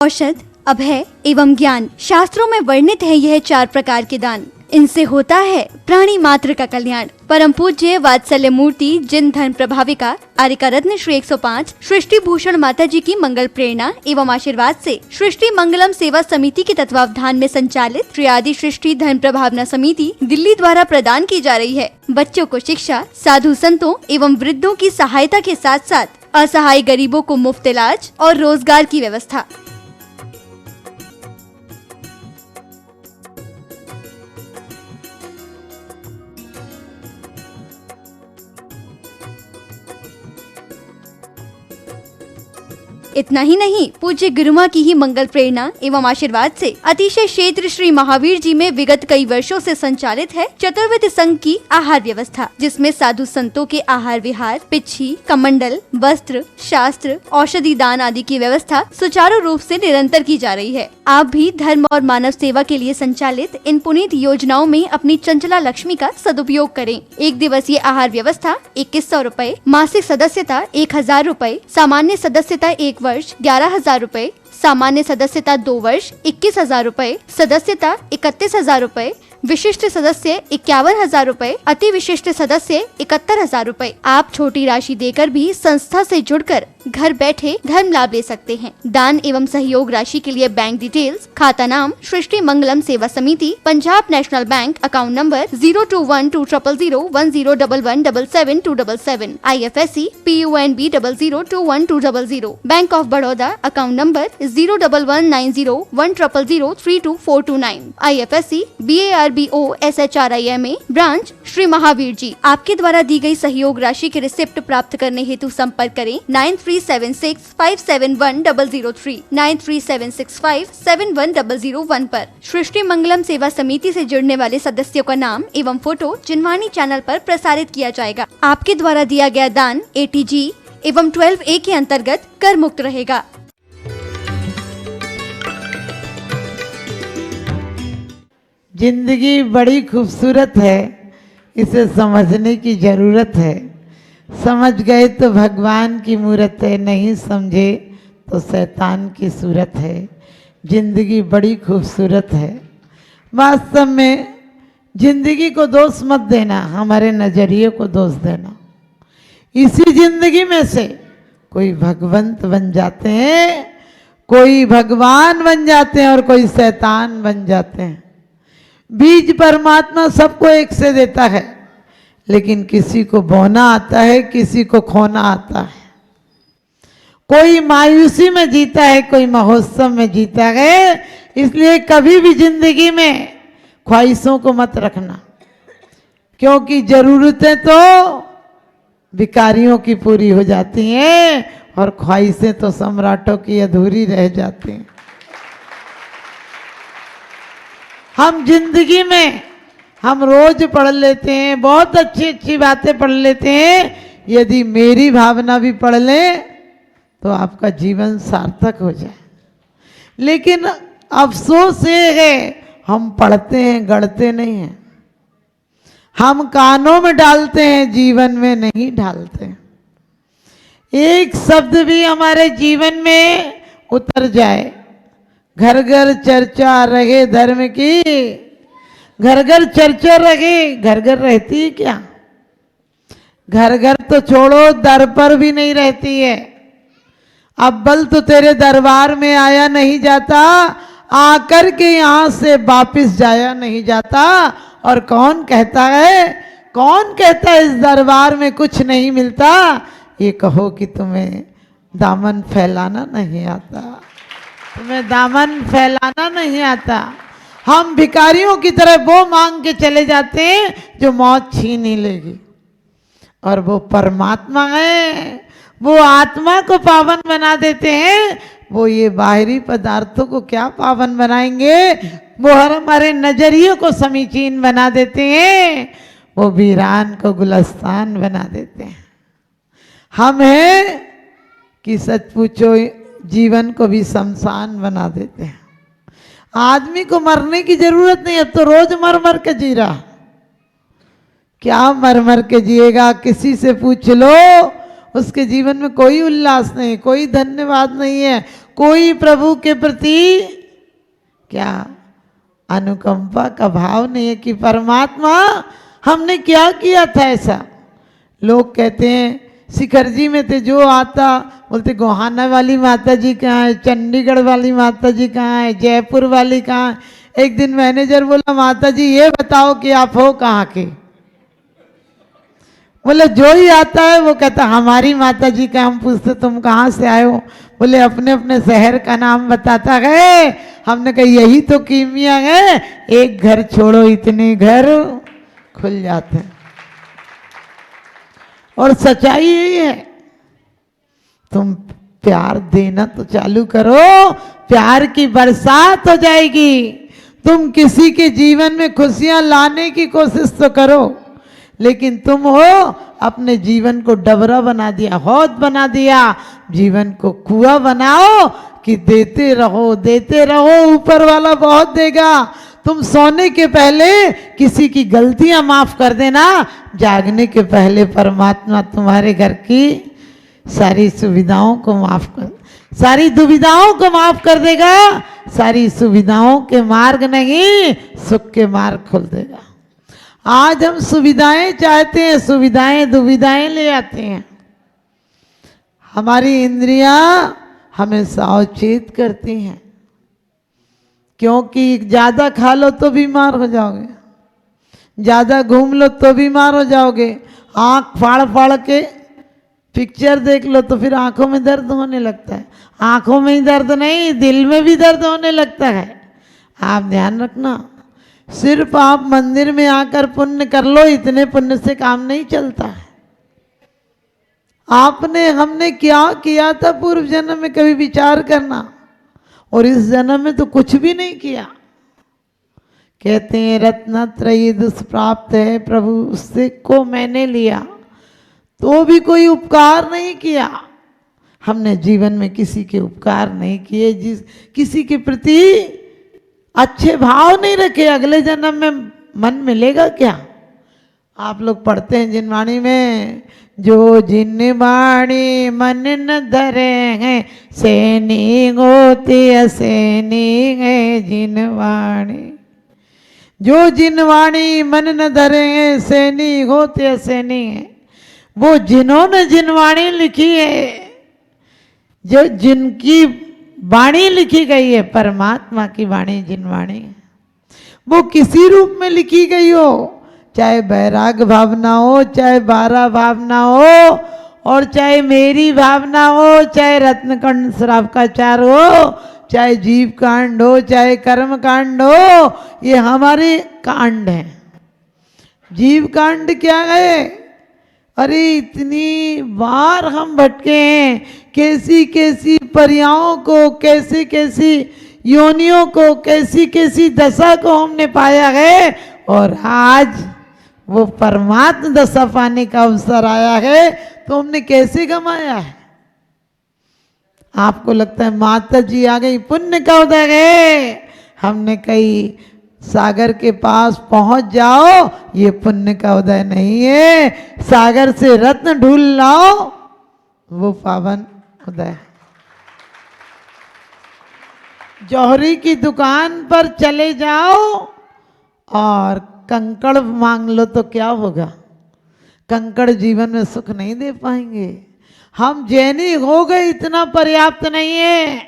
औषध, अभय एवं ज्ञान। शास्त्रों में वर्णित है यह 4 प्रकार के दान। इनसे होता है प्राणी मात्र का कल्याण। परम पूज्य वात्सल्य मूर्ति जिन धर्म प्रभाविका आर्यका रत्न श्री 105 सृष्टि भूषण माता जी की मंगल प्रेरणा एवं आशीर्वाद से सृष्टि मंगलम सेवा समिति के तत्वावधान में संचालित श्री आदि सृष्टि धर्म प्रभावना समिति दिल्ली द्वारा प्रदान की जा रही है। बच्चों को शिक्षा, साधु संतों एवं वृद्धों की सहायता के साथ साथ असहाय गरीबों को मुफ्त इलाज और रोजगार की व्यवस्था। इतना ही नहीं, पूज्य गुरुमा की ही मंगल प्रेरणा एवं आशीर्वाद से अतिशय क्षेत्र श्री महावीर जी में विगत कई वर्षों से संचालित है चतुर्विध संघ की आहार व्यवस्था, जिसमें साधु संतों के आहार विहार, पिच्छी, कमंडल, वस्त्र, शास्त्र, औषधि दान आदि की व्यवस्था सुचारू रूप से निरंतर की जा रही है। आप भी धर्म और मानव सेवा के लिए संचालित इन पुनीत योजनाओं में अपनी चंचला लक्ष्मी का सदुपयोग करें। 1 दिवसीय आहार व्यवस्था 2100 रूपए, मासिक सदस्यता 1000 रूपए, सामान्य सदस्यता 1 वर्ष 11,000 रूपए, सामान्य सदस्यता 2 वर्ष 21,000 रूपए, सदस्यता 31,000 रूपए, विशिष्ट सदस्य 51,000 रूपए, अति विशिष्ट सदस्य 71,000 रूपए। आप छोटी राशि देकर भी संस्था से जुड़कर घर बैठे धर्म लाभ ले सकते हैं। दान एवं सहयोग राशि के लिए बैंक डिटेल्स, खाता नाम सृष्टि Mangalam Seva Samiti, Punjab national bank, account number 021200101177 IFSC PUNB 002120, bank of Baroda, account number 011901000324429 IFSC BARBO SHRIMA, branch Shri Mahavir ji. आपके द्वारा दी गई सहयोग राशि के रिसिप्ट प्राप्त करने हेतु संपर्क करें 9376571003 9376571001 पर। सृष्टि मंगलम सेवा समिति से जुड़ने वाले सदस्यों का नाम एवं फोटो जिनवाणी चैनल पर प्रसारित किया जाएगा। आपके द्वारा दिया गया दान ATG एवं 12A के अंतर्गत कर मुक्त रहेगा। जिंदगी बड़ी खूबसूरत है, इसे समझने की जरूरत है। समझ गए तो भगवान की मूरत है, नहीं समझे तो शैतान की सूरत है। जिंदगी बड़ी खूबसूरत है। वास्तव में जिंदगी को दोष मत देना, हमारे नजरिए को दोष देना। इसी जिंदगी में से कोई भगवंत बन जाते हैं, कोई भगवान बन जाते हैं और कोई शैतान बन जाते हैं। बीज परमात्मा सबको एक से देता है, लेकिन किसी को बोना आता है, किसी को खोना आता है। कोई मायूसी में जीता है, कोई महोत्सव में जीता है। इसलिए कभी भी जिंदगी में ख्वाहिशों को मत रखना, क्योंकि जरूरतें तो भिखारियों की पूरी हो जाती हैं और ख्वाहिशें तो सम्राटों की अधूरी रह जाती हैं। हम जिंदगी में हम रोज पढ़ लेते हैं, बहुत अच्छी अच्छी बातें पढ़ लेते हैं। यदि मेरी भावना भी पढ़ लें तो आपका जीवन सार्थक हो जाए। लेकिन अफसोस ये है, हम पढ़ते हैं, गढ़ते नहीं हैं। हम कानों में डालते हैं, जीवन में नहीं ढालते। एक शब्द भी हमारे जीवन में उतर जाए। घर घर चर्चा रहे धर्म की, घर घर चर्चा रहे, घर घर रहती है क्या? घर घर तो छोड़ो, दर पर भी नहीं रहती है। अव्वल तो तेरे दरबार में आया नहीं जाता, आकर के यहाँ से वापिस जाया नहीं जाता। और कौन कहता है, कौन कहता है इस दरबार में कुछ नहीं मिलता? ये कहो कि तुम्हें दामन फैलाना नहीं आता, तुम्हें दामन फैलाना नहीं आता। हम भिखारियों की तरह वो मांग के चले जाते हैं जो मौत छीन ही लेगी। और वो परमात्मा है, वो आत्मा को पावन बना देते हैं। वो ये बाहरी पदार्थों को क्या पावन बनाएंगे? वो हमारे नजरिए को समीचीन बना देते हैं, वो वीरान को गुलस्तान बना देते हैं। हम हैं कि सच पूछो जीवन को भी शमशान बना देते हैं। आदमी को मरने की जरूरत नहीं, अब तो रोज मर मर के जी रहा। क्या मर मर के जिएगा? किसी से पूछ लो, उसके जीवन में कोई उल्लास नहीं, कोई धन्यवाद नहीं है, कोई प्रभु के प्रति क्या अनुकंपा का भाव नहीं है कि परमात्मा हमने क्या किया था ऐसा। लोग कहते हैं शिखर जी में थे जो आता बोलते गोहाना वाली माता जी कहाँ है, चंडीगढ़ वाली माता जी कहाँ है, जयपुर वाली कहाँ है। एक दिन मैनेजर बोला माता जी ये बताओ कि आप हो कहाँ के। बोले जो ही आता है वो कहता हमारी माता जी का। हम पूछते तुम कहाँ से आए हो, बोले अपने अपने शहर का नाम बताता है। हमने कहा यही तो कीमिया है, एक घर छोड़ो इतने घर खुल जाते हैं। और सच्चाई यही है, तुम प्यार देना तो चालू करो, प्यार की बरसात हो जाएगी। तुम किसी के जीवन में खुशियां लाने की कोशिश तो करो, लेकिन तुम हो अपने जीवन को डबरा बना दिया, हौद बना दिया। जीवन को कुआं बनाओ कि देते रहो, ऊपर वाला बहुत देगा। तुम सोने के पहले किसी की गलतियां माफ कर देना, जागने के पहले परमात्मा तुम्हारे घर की सारी सुविधाओं को माफ कर, सारी दुविधाओं को माफ कर देगा। सारी सुविधाओं के मार्ग नहीं, सुख के मार्ग खोल देगा। आज हम सुविधाएं चाहते हैं, सुविधाएं दुविधाएं ले आते हैं। हमारी इंद्रियां हमें सावचेत करती हैं, क्योंकि ज्यादा खा लो तो बीमार हो जाओगे, ज्यादा घूम लो तो बीमार हो जाओगे। आंख फाड़ फाड़ के पिक्चर देख लो तो फिर आंखों में दर्द होने लगता है। आंखों में ही दर्द नहीं, दिल में भी दर्द होने लगता है। आप ध्यान रखना, सिर्फ आप मंदिर में आकर पुण्य कर लो, इतने पुण्य से काम नहीं चलता है। आपने हमने क्या किया था पूर्व जन्म में, कभी विचार करना। और इस जन्म में तो कुछ भी नहीं किया। कहते हैं रत्नत्रयी दुष्प्राप्त है प्रभु, उससे को मैंने लिया, तो भी कोई उपकार नहीं किया। हमने जीवन में किसी के उपकार नहीं किए, किसी के प्रति अच्छे भाव नहीं रखे। अगले जन्म में मन मिलेगा क्या? आप लोग पढ़ते हैं जिनवाणी में, जो जिनवाणी मन न धरे हैं सैनी होती असैनी है जिनवाणी। जो जिनवाणी मन न धरे हैं सैनी होते असैनी है। वो जिन्होंने जिनवाणी लिखी है, जो जिनकी वाणी लिखी गई है, परमात्मा की वाणी जिनवाणी, वो किसी रूप में लिखी गई हो, चाहे बैराग भावना हो, चाहे बारह भावना हो, और चाहे मेरी भावना हो, चाहे रत्नकंड श्रावकाचार हो, चाहे जीव कांड हो, चाहे कर्म कांड हो, ये हमारे कांड हैं। जीव कांड क्या है? अरे इतनी बार हम भटके हैं, कैसी कैसी पर्याओं को, कैसी कैसी योनियों को, कैसी कैसी दशा को हमने पाया है, और आज वो परमात्मा दशा पाने का अवसर आया है, तो हमने कैसे गमाया है? आपको लगता है माता जी आ गई, पुण्य का उदय है। हमने कही सागर के पास पहुंच जाओ, ये पुण्य का उदय नहीं है। सागर से रत्न ढूंढ लाओ, वो पावन उदय। जौहरी की दुकान पर चले जाओ और कंकड़ मांग लो तो क्या होगा? कंकड़ जीवन में सुख नहीं दे पाएंगे। हम जैनी हो गए, इतना पर्याप्त नहीं है।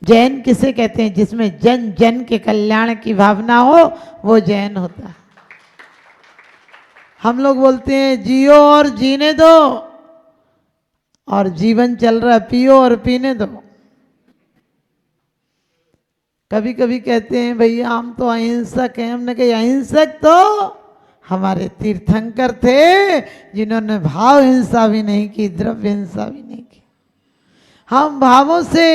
जैन किसे कहते हैं? जिसमें जन जन के कल्याण की भावना हो, वो जैन होता है। हम लोग बोलते हैं जियो और जीने दो, और जीवन चल रहा है पियो और पीने दो। कभी कभी कहते हैं भैया हम तो अहिंसक हैं। हमने कहा अहिंसक तो हमारे तीर्थंकर थे, जिन्होंने भाव हिंसा भी नहीं की, द्रव्य हिंसा भी नहीं की। हम भावों से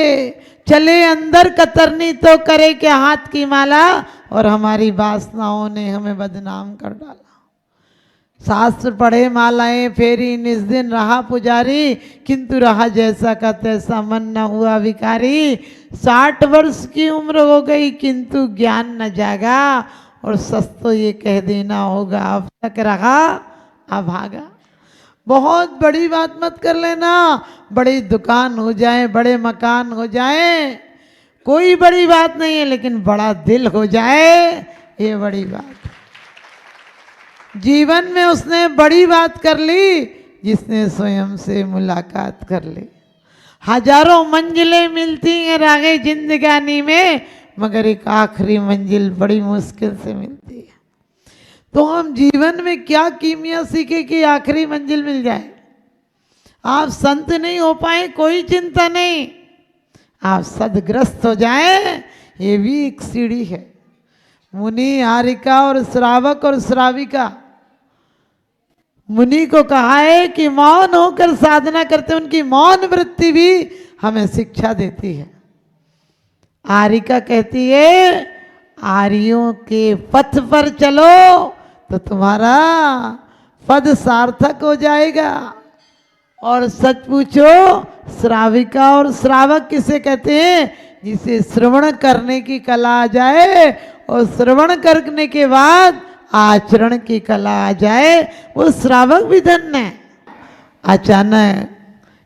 चले, अंदर कतरनी तो करे क्या हाथ की माला, और हमारी वासनाओं ने हमें बदनाम कर डाला। शास्त्र पढ़े मालाएं फेरी, निज दिन रहा पुजारी, किंतु रहा जैसा का तैसा, मन न हुआ विकारी। 60 वर्ष की उम्र हो गई किंतु ज्ञान न जागा, और सच तो ये कह देना होगा अब तक रहा अभागा। बहुत बड़ी बात मत कर लेना, बड़ी दुकान हो जाए, बड़े मकान हो जाए, कोई बड़ी बात नहीं है, लेकिन बड़ा दिल हो जाए ये बड़ी बात है। जीवन में उसने बड़ी बात कर ली जिसने स्वयं से मुलाकात कर ली। हजारों मंजिलें मिलती हैं रागे जिंदगानी में, मगर एक आखिरी मंजिल बड़ी मुश्किल से मिलती है। तो हम जीवन में क्या कीमिया सीखे कि आखिरी मंजिल मिल जाए। आप संत नहीं हो पाए कोई चिंता नहीं, आप सदग्रस्त हो जाए ये भी एक सीढ़ी है। मुनि हारिका और श्रावक और श्राविका, मुनि को कहा है कि मौन होकर साधना करते, उनकी मौन वृत्ति भी हमें शिक्षा देती है। आरिका कहती है आर्यों के पथ पर चलो तो तुम्हारा पद सार्थक हो जाएगा। और सच पूछो श्राविका और श्रावक किसे कहते हैं? जिसे श्रवण करने की कला आ जाए और श्रवण करने के बाद आचरण की कला आ जाए, वो श्रावक भी धन्य है। अचानक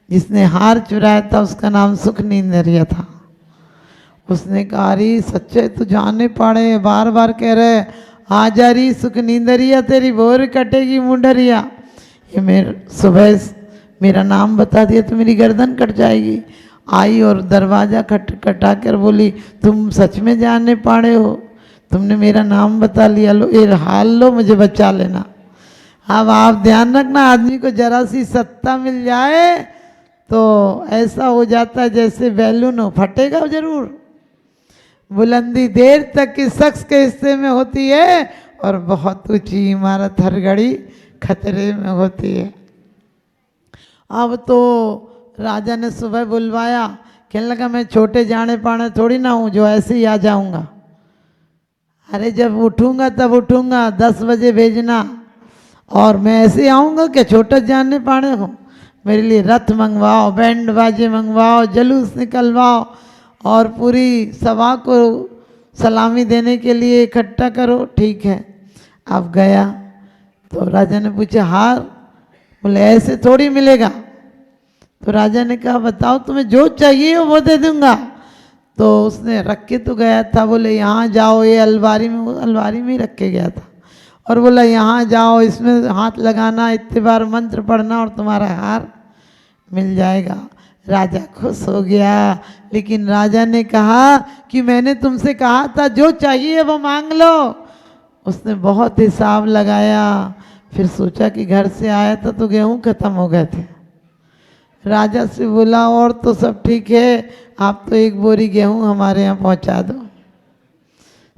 जिसने हार चुराया था उसका नाम सुखनींदरिया था। उसने कहा अरे सच्चे तू जाने पड़े, बार बार कह रहे आ जा रही सुखनींदरिया, तेरी बोर कटेगी मुंडरिया। ये मेरे सुबह मेरा नाम बता दिया तो मेरी गर्दन कट जाएगी। आई और दरवाज़ा खटखटा कर बोली तुम सच में जानने पाड़े हो, तुमने मेरा नाम बता लिया, लो ये हाल लो, मुझे बचा लेना। अब आप ध्यान रखना, आदमी को जरा सी सत्ता मिल जाए तो ऐसा हो जाता है जैसे बैलून हो, फटेगा जरूर। बुलंदी देर तक की शख्स के हिस्से में होती है और बहुत ऊंची इमारत हर घड़ी खतरे में होती है। अब तो राजा ने सुबह बुलवाया, कहने लगा मैं छोटे जाने पाने थोड़ी ना हूँ जो ऐसे ही आ जाऊँगा। अरे जब उठूँगा तब उठूँगा, 10 बजे भेजना, और मैं ऐसे आऊँगा क्या छोटे जाने पाने हो? मेरे लिए रथ मंगवाओ, बैंड बाजे मंगवाओ, जुलूस निकलवाओ और पूरी सभा को सलामी देने के लिए इकट्ठा करो। ठीक है। अब गया तो राजा ने पूछा हार? बोले ऐसे थोड़ी मिलेगा। तो राजा ने कहा बताओ तुम्हें जो चाहिए वो दे दूंगा। तो उसने रख के तो गया था, बोले यहाँ जाओ, ये अलमारी में, वो अलमारी में ही रख के गया था, और बोला यहाँ जाओ, इसमें हाथ लगाना, इतने बार मंत्र पढ़ना और तुम्हारा हार मिल जाएगा। राजा खुश हो गया, लेकिन राजा ने कहा कि मैंने तुमसे कहा था जो चाहिए वो मांग लो। उसने बहुत हिसाब लगाया, फिर सोचा कि घर से आया था तो गेहूं खत्म हो गए थे। राजा से बोला और तो सब ठीक है, आप तो 1 बोरी गेहूं हमारे यहाँ पहुंचा दो।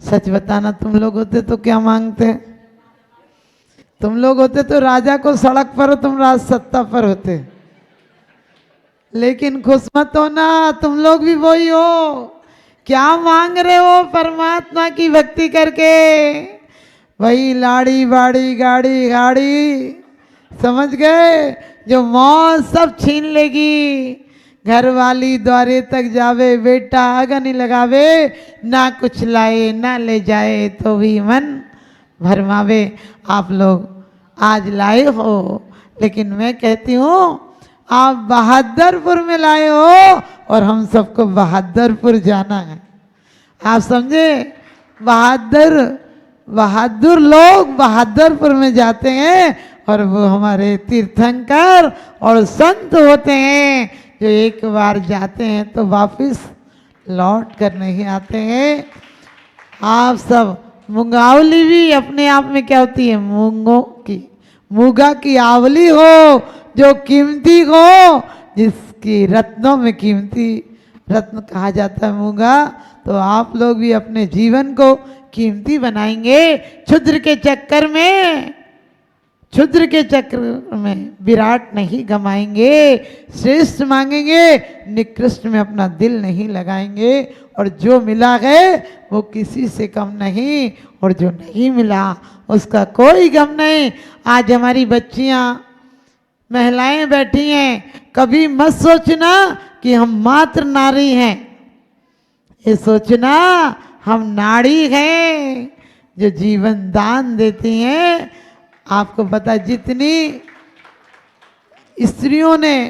सच बताना तुम लोग होते तो क्या मांगते? तुम लोग होते तो राजा को सड़क पर हो, तुम राज सत्ता पर होते। लेकिन खुश मत होना, तुम लोग भी वही हो। क्या मांग रहे हो? परमात्मा की भक्ति करके वही लाड़ी बाड़ी गाड़ी गाड़ी, समझ गए? जो मौज सब छीन लेगी। घर वाली द्वारे तक जावे, बेटा आगा नहीं लगावे, ना कुछ लाए ना ले जाए तो भी मन भरमावे। आप लोग आज लाए हो, लेकिन मैं कहती हूँ आप बहादुरपुर में लाए हो और हम सबको बहादुरपुर जाना है। आप समझे? बहादुर लोग बहादुरपुर में जाते हैं और वो हमारे तीर्थंकर और संत होते हैं जो एक बार जाते हैं तो वापस लौट कर नहीं आते हैं। आप सब मुंगावली भी अपने आप में क्या होती है? मूंगा की आवली हो, जो कीमती हो, जिसकी रत्नों में कीमती रत्न कहा जाता है मूंगा। तो आप लोग भी अपने जीवन को कीमती बनाएंगे, क्षुद्र के चक्र में विराट नहीं गमाएंगे, श्रेष्ठ मांगेंगे, निकृष्ट में अपना दिल नहीं लगाएंगे, और जो मिला है वो किसी से कम नहीं, और जो नहीं मिला उसका कोई गम नहीं। आज हमारी बच्चियां महिलाएं बैठी हैं, कभी मत सोचना कि हम मात्र नारी हैं, ये सोचना हम नाड़ी हैं जो जीवन दान देती हैं। आपको पता स्त्रियों ने,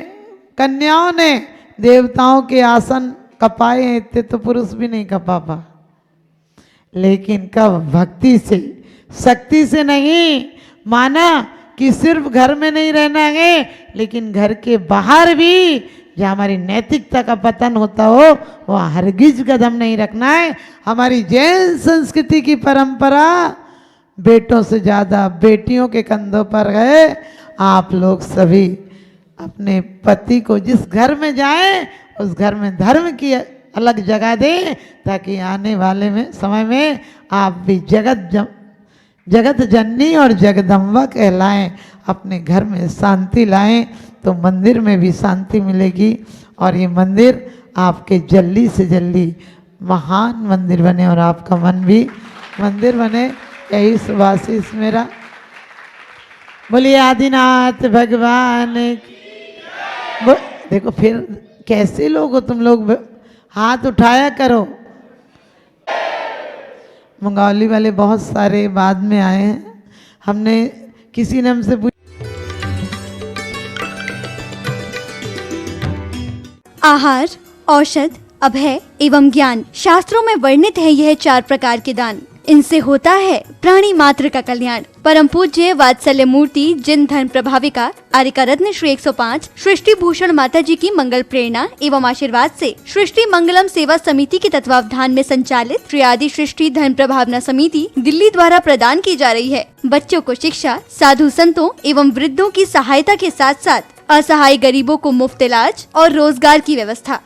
कन्याओं ने देवताओं के आसन कपाए हैं, इतने तो पुरुष भी नहीं कपा पा। लेकिन कब भक्ति से, शक्ति से नहीं माना कि सिर्फ घर में नहीं रहना है, लेकिन घर के बाहर भी जहाँ हमारी नैतिकता का पतन होता हो वहाँ हरगिज कदम नहीं रखना है। हमारी जैन संस्कृति की परंपरा बेटों से ज़्यादा बेटियों के कंधों पर है। आप लोग सभी अपने पति को जिस घर में जाएं उस घर में धर्म की अलग जगह दें, ताकि आने वाले में समय में आप भी जगत जननी और जगदम्बा कहलाएं, अपने घर में शांति लाएं, तो मंदिर में भी शांति मिलेगी और ये मंदिर आपके जल्दी से जल्दी महान मंदिर बने और आपका मन भी मंदिर बने। यही सुभाषिष मेरा। बोलिए आदिनाथ भगवान की। देखो फिर कैसे लोग हो तुम लोग, हाथ उठाया करो। मंगौली वाले बहुत सारे बाद में आए हैं। हमने किसी ने हमसे पूछा आहार, औषध, अभय एवं ज्ञान शास्त्रों में वर्णित है यह 4 प्रकार के दान। इनसे होता है प्राणी मात्र का कल्याण। परम पूज्य वात्सल्य मूर्ति जिन धर्म प्रभाविका आर्यका रत्न श्री 105 सृष्टि भूषण माता जी की मंगल प्रेरणा एवं आशीर्वाद से सृष्टि मंगलम सेवा समिति के तत्वावधान में संचालित श्री आदि सृष्टि धर्म प्रभावना समिति दिल्ली द्वारा प्रदान की जा रही है। बच्चों को शिक्षा, साधु संतों एवं वृद्धों की सहायता के साथ साथ असहाय गरीबों को मुफ्त इलाज और रोजगार की व्यवस्था।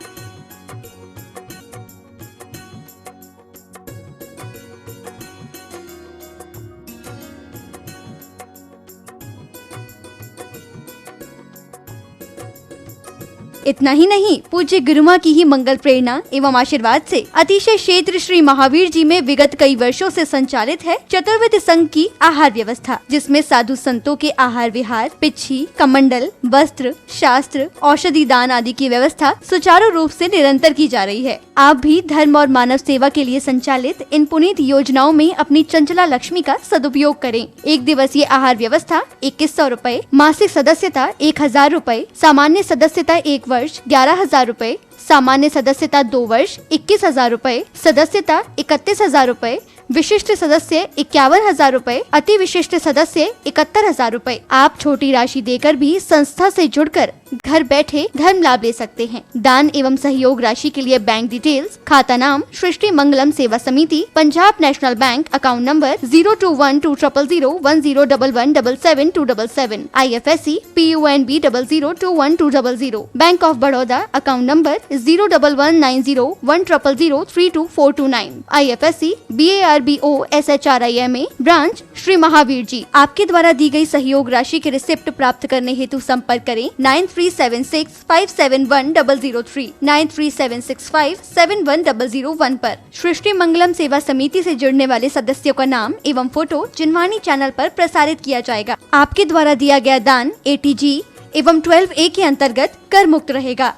इतना ही नहीं, पूज्य गुरुमा की ही मंगल प्रेरणा एवं आशीर्वाद से अतिशय क्षेत्र श्री महावीर जी में विगत कई वर्षों से संचालित है चतुर्विध संघ की आहार व्यवस्था, जिसमें साधु संतों के आहार विहार, पिच्छी, कमंडल, वस्त्र, शास्त्र, औषधि दान आदि की व्यवस्था सुचारू रूप से निरंतर की जा रही है। आप भी धर्म और मानव सेवा के लिए संचालित इन पुनीत योजनाओं में अपनी चंचला लक्ष्मी का सदुपयोग करें। 1 दिवसीय आहार व्यवस्था 2100 रूपए, मासिक सदस्यता 1000 रूपए, सामान्य सदस्यता 1 वर्ष 11,000 रूपए, सामान्य सदस्यता 2 वर्ष 21,000 रूपए, सदस्यता 31,000 रूपए, विशिष्ट सदस्य 51,000 रूपए, अति विशिष्ट सदस्य 71,000 रूपए। आप छोटी राशि देकर भी संस्था से जुड़कर घर बैठे धर्म लाभ ले सकते हैं। दान एवं सहयोग राशि के लिए बैंक डिटेल्स, खाता नाम सृष्टि Mangalam Seva Samiti, Punjab national bank, account number 02120010117777, IFSC PUNB 0021200, bank of Baroda, account number 011901000322429, IFSC BARBO SHRIMA, branch Shri Mahavir ji. आपके द्वारा दी गई सहयोग राशि के रिसिप्ट प्राप्त करने हेतु संपर्क करें 9376571003, 9376571001 पर। सृष्टि मंगलम सेवा समिति से जुड़ने वाले सदस्यों का नाम एवं फोटो जिनवाणी चैनल पर प्रसारित किया जाएगा। आपके द्वारा दिया गया दान ATG एवं 12A के अंतर्गत कर मुक्त रहेगा।